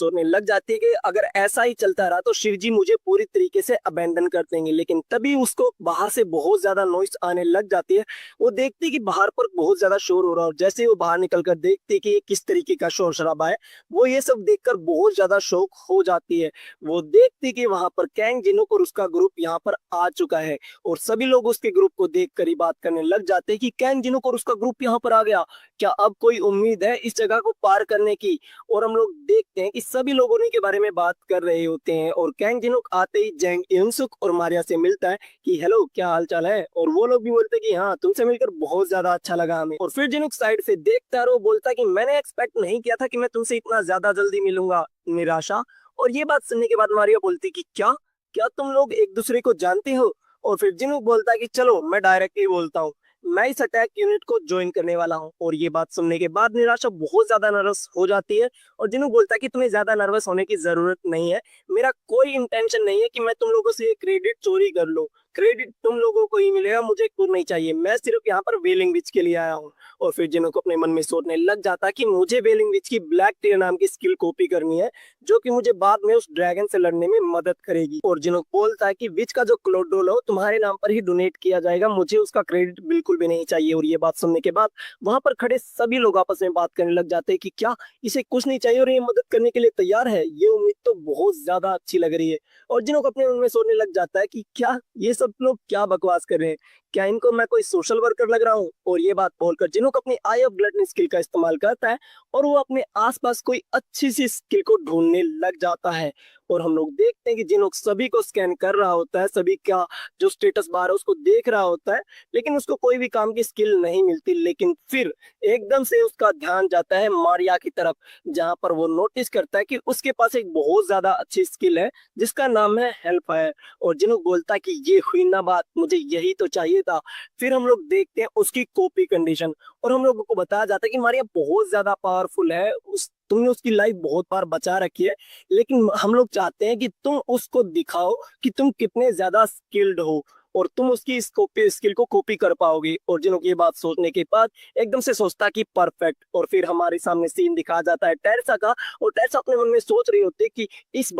सोचने लग जाती है कि अगर ऐसा ही चलता रहा तो शिव जी मुझे पूरी तरीके से अबेंडन कर देंगे। लेकिन तभी उसको बाहर से बहुत ज्यादा नॉइस आने लग जाती है। वो देखती है कि बाहर पर बहुत ज्यादा शोर हो रहा है, और जैसे ही वो बाहर निकल कर देखती है कि ये किस तरीके का शोर शराबा है, वो ये सब देखकर बहुत ज्यादा शौक हो जाती है। वो देखती है कि वहां पर कैंग जिनोक और उसका ग्रुप यहाँ पर आ चुका है, और सभी लोग उसके ग्रुप को देखकर ही बात करने लग जाते हैं कि कैंग जिनोक और उसका ग्रुप यहाँ पर आ गया, क्या अब कोई उम्मीद है इस जगह को पार करने की। और हम लोग देखते हैं कि सभी लोग उन्हीं के बारे में बात कर रहे होते हैं, और कैंग जिनोक आते ही जैंग युनसुक और मारिया से मिलता है कि हेलो, क्या हाल चाल है। और वो लोग भी बोलते हैं कि हाँ, तुमसे मिलकर बहुत ज्यादा अच्छा लगा हमें। और फिर जिनोक साइड से देखता है और वो बोलता है कि मैंने एक्सपेक्ट नहीं किया था कि मैं तुमसे इतना ज्यादा जल्दी मिलूंगा, निराशा। और ये बात सुनने के बाद मारिया बोलती कि क्या क्या तुम लोग एक दूसरे को जानते हो। और फिर जिनोक बोलता है कि चलो मैं डायरेक्टली बोलता हूँ, मैं इस अटैक यूनिट को ज्वाइन करने वाला हूँ। और ये बात सुनने के बाद निराशा बहुत ज्यादा नर्वस हो जाती है, और जिन्हों बोलता है कि तुम्हें ज्यादा नर्वस होने की जरूरत नहीं है, मेरा कोई इंटेंशन नहीं है कि मैं तुम लोगों से क्रेडिट चोरी कर लूं। क्रेडिट तुम लोगों को ही मिलेगा, मुझे खुद नहीं चाहिए, मैं सिर्फ यहाँ पर वेलिंग विच के लिए आया हूँ। और फिर जिन्हों को अपने मन में सोचने लग जाता है कि मुझे वेलिंग विच की ब्लैक टीयर नाम की स्किल कॉपी करनी है, जो कि मुझे बाद में उस ड्रैगन से लड़ने में मदद करेगी। और जिन्हों बोलता है कि विच का जो क्लोडोल हो तुम्हारे नाम पर ही डोनेट किया जाएगा, मुझे उसका क्रेडिट बिल्कुल भी नहीं चाहिए। और ये बात सुनने के बाद वहां पर खड़े सभी लोग आपस में बात करने लग जाते हैं कि क्या इसे कुछ नहीं चाहिए और ये मदद करने के लिए तैयार है, ये उम्मीद तो बहुत ज्यादा अच्छी लग रही है। और जिन्हों को अपने मन में सोचने लग जाता है कि क्या ये सब लोग क्या बकवास कर रहे हैं, क्या इनको मैं कोई सोशल वर्कर लग रहा हूँ। और ये बात बोलकर जिन्हों को अपनी आई ऑफ ब्लड स्किल का इस्तेमाल करता है, और वो अपने आसपास कोई अच्छी सी स्किल को ढूंढने लग जाता है। और हम लोग देखते हैं कि जिन्हों सभी को स्कैन कर रहा होता है, सभी का जो स्टेटस बार है उसको देख रहा होता है, लेकिन उसको कोई भी काम की स्किल नहीं मिलती। लेकिन फिर एकदम से उसका ध्यान जाता है मारिया की तरफ, जहां पर वो नोटिस करता है कि उसके पास एक बहुत ज्यादा अच्छी स्किल है जिसका नाम है हेल्प फायर। और जिन्हों बोलता है कि ये हुई ना बात, मुझे यही तो चाहिए था। फिर हम लोग देखते हैं उसकी कॉपी कंडीशन, और हम लोगों को बताया जाता है कि मारिया बहुत ज्यादा पावरफुल है, उस तुमने उसकी लाइफ बहुत बार बचा रखी है, लेकिन हम लोग चाहते हैं कि तुम उसको दिखाओ कि तुम कितने ज्यादा स्किल्ड हो, और तुम उसकी इस कॉपी स्किल को कॉपी कर पाओगे। और जिन्हों की ये बात सोचने के बाद एकदम से सोचता कि परफेक्ट। और फिर हमारे सामने सीन दिखाया जाता है टेरेसा का, और टेरेसा अपने मन में सोच रही होती है कि इस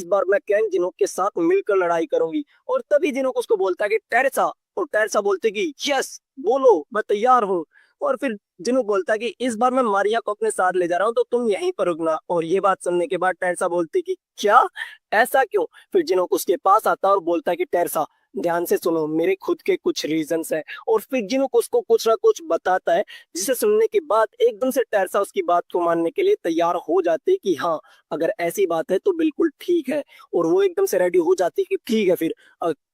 बार मैं कैंग जिनों के साथ मिलकर लड़ाई करूंगी। और तभी जिनों को उसको बोलता है कि टेरेसा, और टेरेसा बोलते कि यस, बोलो मैं तैयार हूँ। और फिर जिन्हों बोलता है कि इस बार मैं मारिया को अपने साथ ले जा रहा हूँ, तो तुम यहीं पर रुकना। और ये बात सुनने के बाद टेरेसा बोलती कि क्या, ऐसा क्यों। फिर जिन्हों उसके पास आता है और बोलता है कि टेरेसा, ध्यान से सुनो, मेरे खुद के कुछ रीजंस है। और फिर जिन्हों उसको कुछ ना कुछ बताता है, जिसे सुनने के बाद एकदम से टेरेसा उसकी बात को मानने के लिए तैयार हो जाती है कि हाँ, अगर ऐसी बात है तो बिल्कुल ठीक है। और वो एकदम से रेडी हो जाती है कि ठीक है फिर,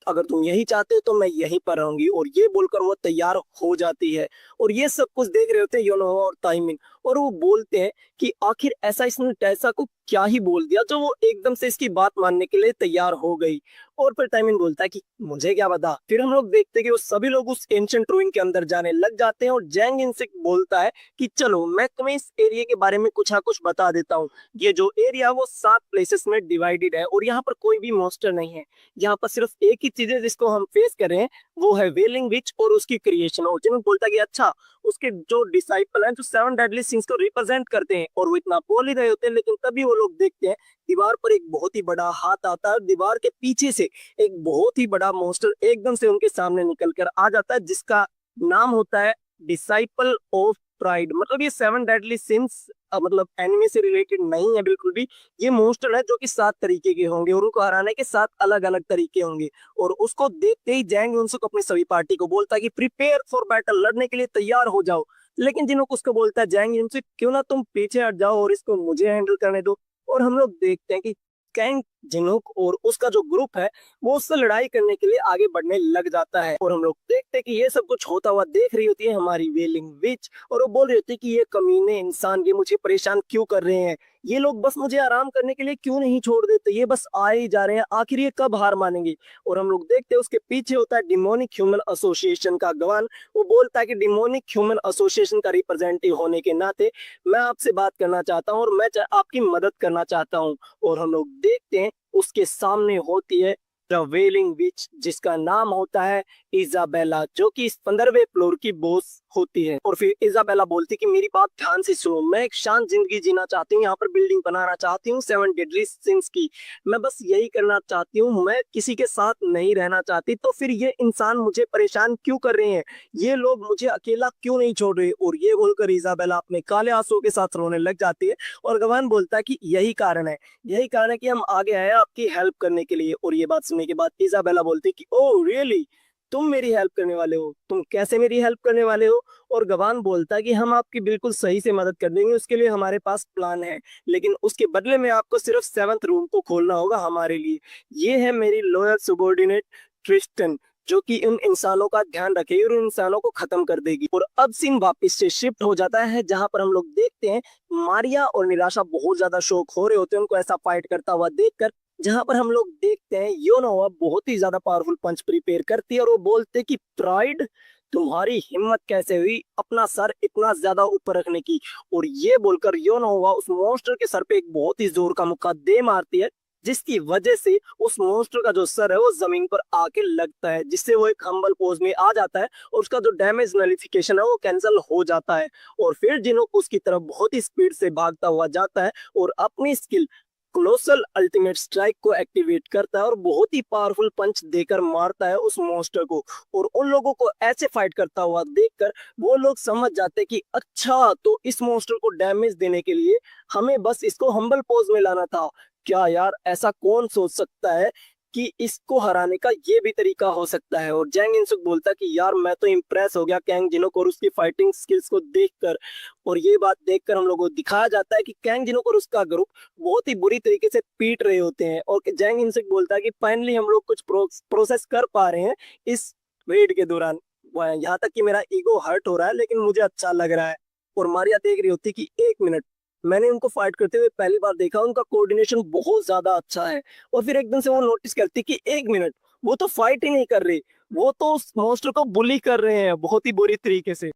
अगर तुम यही चाहते हो तो मैं यहीं पर रहूंगी। और ये बोलकर वो तैयार हो जाती है। और ये सब कुछ देख रहे होते हैं योनो और ताइमिन, और वो बोलते हैं कि आखिर ऐसा इसने टेसा को क्या ही बोल दिया जो वो एकदम से इसकी बात मानने के लिए तैयार हो गई। और फिर टाइमिन बोलता है कि मुझे क्या पता। फिर हम लोग देखते हैं कि वो सभी लोग उस एंशिएंट रूइन के अंदर जाने लग जाते हैं, और जैंग इनसे बोलता है कि चलो मैं तुम्हें इस एरिया के बारे में कुछ ना कुछ बता देता हूँ। ये जो एरिया वो 7 प्लेसेस में डिवाइडेड है, और यहाँ पर कोई भी मॉन्स्टर नहीं है। यहाँ पर सिर्फ एक ही चीज है जिसको हम फेस कर रहे हैं, वो है वेलिंग विच और उसकी क्रिएशन। और जिन्होंने बोलता है कि अच्छा, उसके जो डिसाइपल हैं जो 7 डेडली सिंस को रिप्रेजेंट करते हैं, और वो इतना बोल ही रहे होते हैं, लेकिन तभी वो लोग देखते हैं दीवार पर एक बहुत ही बड़ा हाथ आता है, और दीवार के पीछे से एक बहुत ही बड़ा मॉन्स्टर एकदम से उनके सामने निकल कर आ जाता है, जिसका नाम होता है डिसाइपल ऑफ प्राइड। मतलब ये 7 डेडली सिंस मतलब एनिमे से रिलेटेड नहीं है बिल्कुल भी। ये मॉन्स्टर है जो कि 7 तरीके के होंगे, और उनको हराने के 7 अलग अलग तरीके होंगे। और उसको देखते ही जैंग उनसे अपनी सभी पार्टी को बोलता है कि प्रिपेयर फॉर बैटल, लड़ने के लिए तैयार हो जाओ। लेकिन जिन्हों उसको बोलता है जैंग उनसे, क्यों ना तुम पीछे हट जाओ और इसको मुझे हैंडल करने दो। और हम लोग देखते हैं कि कैंग जिनोक और उसका जो ग्रुप है वो उससे लड़ाई करने के लिए आगे बढ़ने लग जाता है। और हम लोग देखते हैं कि ये सब कुछ होता हुआ देख रही होती है हमारी वेलिंग विच, और वो बोल रही होती है कि ये कमीने इंसान ये मुझे परेशान क्यों कर रहे हैं, ये लोग बस मुझे आराम करने के लिए क्यों नहीं छोड़ देते, ये बस आए ही जा रहे हैं, आखिर ये कब हार मानेंगे। और हम लोग देखते हैं उसके पीछे होता है डिमोनिक ह्यूमन एसोसिएशन का गवान। वो बोलता है कि डिमोनिक ह्यूमन एसोसिएशन का रिप्रेजेंटेटिव होने के नाते मैं आपसे बात करना चाहता हूँ, और मैं आपकी मदद करना चाहता हूँ। और हम लोग देखते हैं उसके सामने होती है द वेलिंग विच, जिसका नाम होता है इजाबेला, जो कि इस 15वें फ्लोर की बॉस होती है। और फिर इजाबेला बोलती कि मेरी बात ध्यान से सुनो, मैं एक शांत जिंदगी जीना चाहती हूँ, यहाँ पर बिल्डिंग बनाना चाहती हूँ 7 डेडली सिंस की, मैं बस यही करना चाहती हूँ, मैं किसी के साथ नहीं रहना चाहती। तो फिर ये इंसान मुझे परेशान क्यों कर रहे हैं, ये लोग मुझे अकेला क्यों नहीं छोड़ रहे। और ये बोलकर इजाबेला अपने काले आंसुओं के साथ रोने लग जाती है। और गवान बोलता है कि यही कारण है कि हम आगे आए हैं आपकी हेल्प करने के लिए। और ये बात सुनने के बाद इजाबेला बोलती है कि ओह रियली, तुम मेरी हेल्प करने वाले हो, तुम कैसे मेरी हेल्प करने वाले हो। और गवान बोलता है कि हम आपकी बिल्कुल सही से मदद कर देंगे, उसके लिए हमारे पास प्लान है, लेकिन उसके बदले में आपको सिर्फ 7th रूम को खोलना होगा हमारे लिए। ये है मेरी लॉयल सुबॉर्डिनेट ट्रिस्टन, जो कि उन इंसानों का ध्यान रखेगी और उन इंसानों को खत्म कर देगी। और अब सीन वापस से शिफ्ट हो जाता है, जहां पर हम लोग देखते हैं मारिया और निराशा बहुत ज्यादा शौक हो रहे होते हैं उनको ऐसा फाइट करता हुआ देखकर। जहां पर हम लोग देखते हैं योनोवा बहुत ही ज्यादा पावरफुल पंच प्रिपेयर करती है और वो बोलते कि प्राइड, तुम्हारी हिम्मत कैसे हुई अपना सर इतना ज्यादा ऊपर रखने की। और ये बोलकर योनोवा उस मॉन्स्टर के सर पे एक बहुत ही जोर का मुक्का दे मारती है, जिसकी वजह से उस मॉन्स्टर का जो सर है वो जमीन पर आके लगता है, जिससे वो एक हम्बल पोज में आ जाता है और उसका जो डैमेज नलिफिकेशन है वो कैंसिल हो जाता है। और फिर जिनो उसकी तरफ बहुत ही स्पीड से भागता हुआ जाता है और अपनी स्किल क्लोसल अल्टीमेट स्ट्राइक को एक्टिवेट करता है और बहुत ही पावरफुल पंच देकर मारता है उस मॉन्स्टर को। और उन लोगों को ऐसे फाइट करता हुआ देखकर वो लोग समझ जाते हैं कि अच्छा, तो इस मॉन्स्टर को डैमेज देने के लिए हमें बस इसको हम्बल पोज में लाना था। क्या यार, ऐसा कौन सोच सकता है कि इसको हराने का ये भी तरीका हो सकता है। और जैंग इंसुक बोलता है कि यार मैं तो इम्प्रेस हो गया कैंग जिनोक और उसकी फाइटिंग स्किल्स को देखकर। और ये बात देखकर हम लोगों को दिखाया जाता है कि कैंग जिनोक और उसका ग्रुप बहुत ही बुरी तरीके से पीट रहे होते हैं। और जैंग इंसुक बोलता है कि फाइनली हम लोग कुछ प्रोसेस कर पा रहे हैं इस वेट के दौरान, यहाँ तक कि मेरा ईगो हर्ट हो रहा है लेकिन मुझे अच्छा लग रहा है। और मारिया देख रही होती है कि 1 मिनट, मैंने उनको फाइट करते हुए पहली बार देखा, उनका कोऑर्डिनेशन बहुत ज्यादा अच्छा है। और फिर एकदम से वो नोटिस करती कि 1 मिनट, वो तो फाइट ही नहीं कर रहे, वो तो उस मॉन्स्टर को बुली कर रहे हैं बहुत ही बुरी तरीके से।